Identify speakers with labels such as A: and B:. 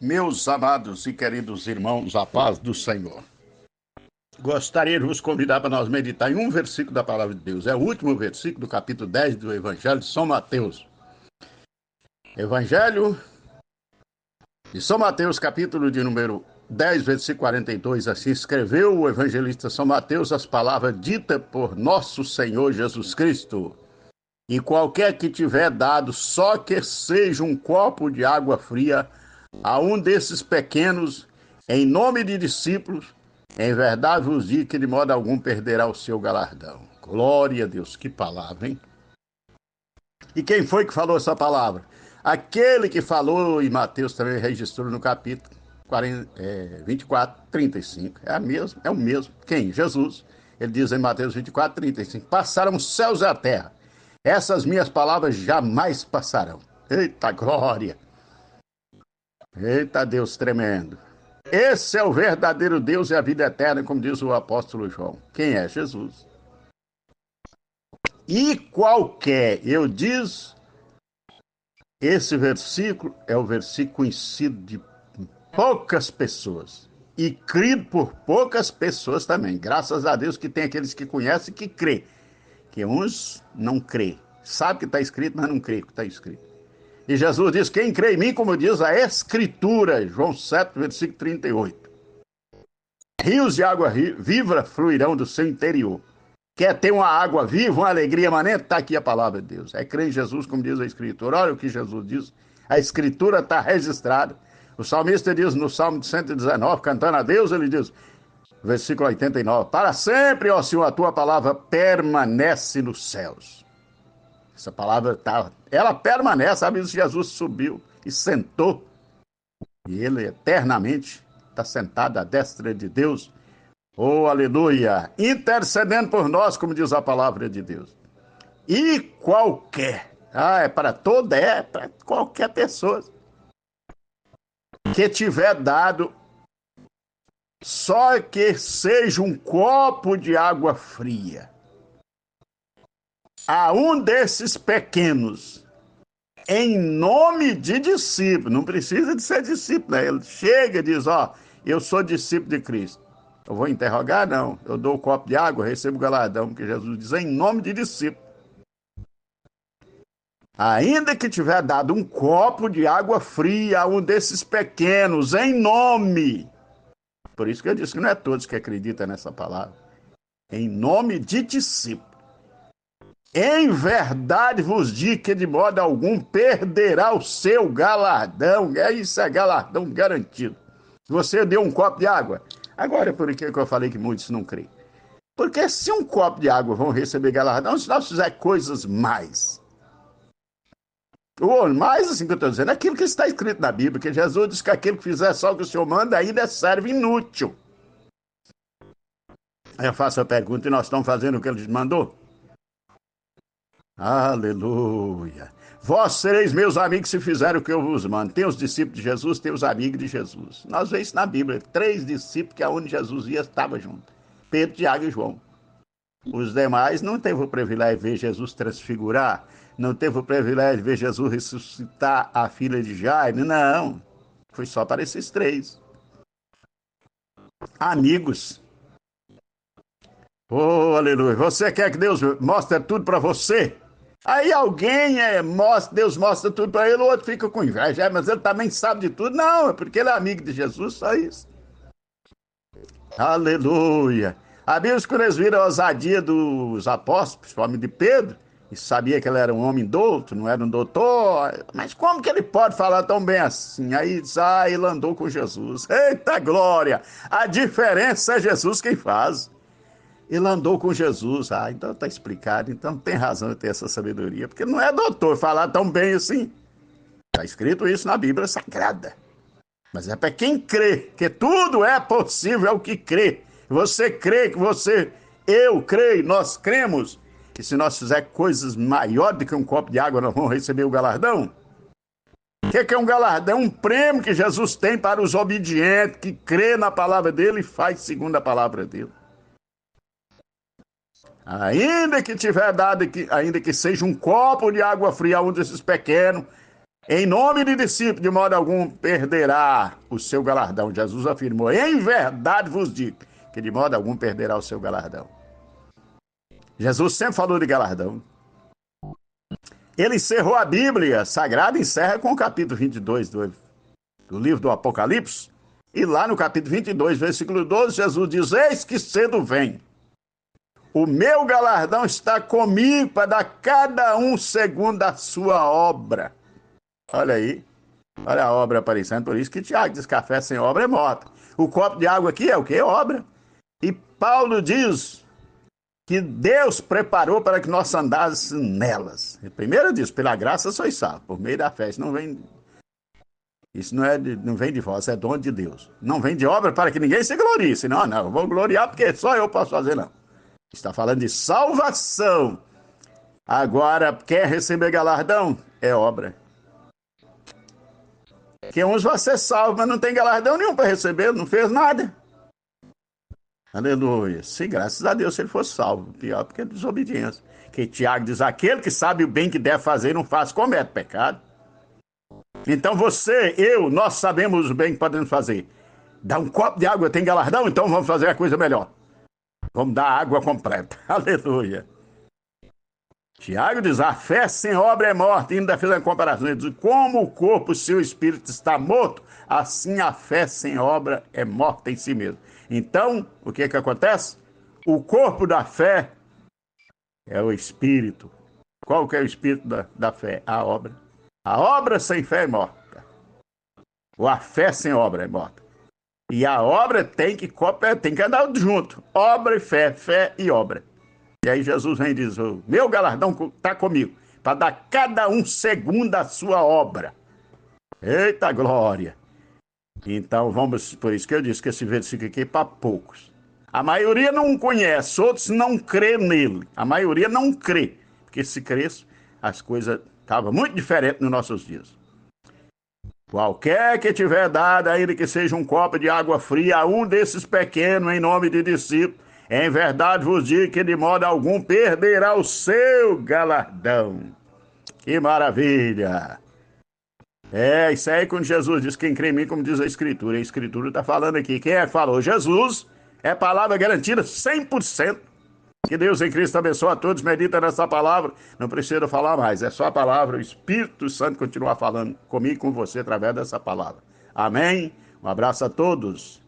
A: Meus amados e queridos irmãos, a paz do Senhor. Gostaria de vos convidar para nós meditar em um versículo da Palavra de Deus. É o último versículo do capítulo 10 do Evangelho de São Mateus. Evangelho de São Mateus, capítulo de número 10, versículo 42. Assim escreveu o evangelista São Mateus as palavras ditas por nosso Senhor Jesus Cristo. E qualquer que tiver dado só que seja um copo de água fria a um desses pequenos, em nome de discípulos, em verdade vos digo que de modo algum perderá o seu galardão. Glória a Deus, que palavra, hein? E quem foi que falou essa palavra? Aquele que falou, e Mateus também registrou no capítulo 24, 35. É o mesmo. Quem? Jesus. Ele diz em Mateus 24, 35. Passaram os céus e a terra. Essas minhas palavras jamais passarão. Eita glória! Eita Deus tremendo. Esse é o verdadeiro Deus e a vida eterna, como diz o apóstolo João. Quem é? Jesus. E qualquer, eu diz, esse versículo é o versículo conhecido de poucas pessoas. E crido por poucas pessoas também. Graças a Deus que tem aqueles que conhecem e que crê. Que uns não crê. Sabe que está escrito, mas não crê que está escrito. E Jesus diz, quem crê em mim, como diz a Escritura, João 7, versículo 38. Rios de água viva fluirão do seu interior. Quer ter uma água viva, uma alegria manenta? Está aqui a palavra de Deus. É crer em Jesus, como diz a Escritura. Olha o que Jesus diz. A Escritura está registrada. O salmista diz no Salmo 119, cantando a Deus, ele diz, versículo 89, para sempre, ó Senhor, a tua palavra permanece nos céus. Essa palavra ela permanece, sabe? Jesus subiu e sentou. E ele eternamente está sentado à destra de Deus. Oh, aleluia! Intercedendo por nós, como diz a palavra de Deus. E qualquer, é para qualquer pessoa que tiver dado só que seja um copo de água fria a um desses pequenos, em nome de discípulo, não precisa de ser discípulo, né? Ele chega e diz, eu sou discípulo de Cristo. Eu vou interrogar? Não. Eu dou um copo de água, recebo o galardão, porque Jesus diz, em nome de discípulo. Ainda que tiver dado um copo de água fria a um desses pequenos, em nome. Por isso que eu disse que não é todos que acreditam nessa palavra. Em nome de discípulo. Em verdade vos digo que de modo algum perderá o seu galardão. Isso é galardão garantido. Você deu um copo de água. Agora, por que eu falei que muitos não creem? Porque se um copo de água vão receber galardão, se nós fizermos coisas mais. Ou mais, assim que eu estou dizendo, aquilo que está escrito na Bíblia, que Jesus diz que aquilo que fizer só o que o Senhor manda ainda serve inútil. Aí eu faço a pergunta, e nós estamos fazendo o que ele mandou? Aleluia. Vós sereis meus amigos se fizerem o que eu vos mando. Tem os discípulos de Jesus, tem os amigos de Jesus. Nós vemos isso na Bíblia. 3 discípulos que aonde Jesus ia estavam juntos. Pedro, Tiago e João. Os demais não teve o privilégio de ver Jesus transfigurar, não teve o privilégio de ver Jesus ressuscitar a filha de Jairo, não. Foi só para esses 3. Amigos. Oh, aleluia. Você quer que Deus mostre tudo para você? Aí alguém Deus mostra tudo para ele, o outro fica com inveja, mas ele também sabe de tudo. Não, é porque ele é amigo de Jesus, só isso. Aleluia. A Bíblia, quando eles viram a ousadia dos apóstolos, principalmente de Pedro, e sabia que ele era um homem douto, não era um doutor, mas como que ele pode falar tão bem assim? Aí diz, ele andou com Jesus. Eita glória! A diferença é Jesus quem faz. Ele andou com Jesus. Então está explicado. Então tem razão de ter essa sabedoria. Porque não é doutor falar tão bem assim. Está escrito isso na Bíblia Sagrada. Mas é para quem crê, que tudo é possível ao que crê. Você crê que eu creio, nós cremos. Que se nós fizermos coisas maiores do que um copo de água, nós vamos receber o galardão. O que é um galardão? Um prêmio que Jesus tem para os obedientes, que crê na palavra dele e faz segundo a palavra dele. Ainda que tiver dado, ainda que seja um copo de água fria a um desses pequenos, Em nome de discípulo, de modo algum perderá o seu galardão. Jesus afirmou: em verdade vos digo, que de modo algum perderá o seu galardão. Jesus sempre falou de galardão. Ele encerrou a Bíblia Sagrada, encerra com o capítulo 22 do livro do Apocalipse. E lá no capítulo 22, versículo 12, Jesus diz: eis que cedo vem. O meu galardão está comigo para dar cada um segundo a sua obra. Olha aí. Olha a obra aparecendo. Por isso que Tiago diz: café sem obra é morto. O copo de água aqui é o que? Obra. E Paulo diz que Deus preparou para que nós andássemos nelas. Primeiro diz: pela graça sois salvos, por meio da fé. Isso não vem de vós, é dom de Deus. Não vem de obra para que ninguém se glorie. Senão, não, eu vou gloriar porque só eu posso fazer, não. Está falando de salvação. Agora, quer receber galardão? É obra. Que uns vão ser salvos, mas não tem galardão nenhum para receber, não fez nada. Aleluia. Se graças a Deus se ele fosse salvo. Pior porque é desobediência. Que Tiago diz: aquele que sabe o bem que deve fazer e não faz, comete pecado. Então você, eu, nós sabemos o bem que podemos fazer. Dá um copo de água, tem galardão? Então vamos fazer a coisa melhor. Vamos dar água completa. Aleluia. Tiago diz: a fé sem obra é morta. E ainda fez uma comparação. Ele diz: como o corpo, seu espírito está morto, assim a fé sem obra é morta em si mesmo. Então, o que acontece? O corpo da fé é o espírito. Qual que é o espírito da fé? A obra. A obra sem fé é morta. Ou a fé sem obra é morta. E a obra tem que andar junto. Obra e fé, fé e obra. E aí Jesus vem e diz: o meu galardão está comigo, para dar cada um segundo a sua obra. Eita glória! Então vamos, por isso que eu disse que esse versículo aqui é para poucos. A maioria não conhece, outros não crê nele. A maioria não crê, porque se cresce, as coisas estavam muito diferentes nos nossos dias. Qualquer que tiver dado, ainda que seja um copo de água fria, a um desses pequenos, em nome de discípulo, em verdade vos digo que de modo algum perderá o seu galardão. Que maravilha! Isso aí quando Jesus diz: quem crê em mim, como diz a Escritura. A Escritura está falando aqui. Quem é que falou? Jesus. É palavra garantida 100%. Que Deus em Cristo abençoe a todos. Medita nessa palavra. Não precisa falar mais. É só a palavra. O Espírito Santo continua falando comigo e com você através dessa palavra. Amém? Um abraço a todos.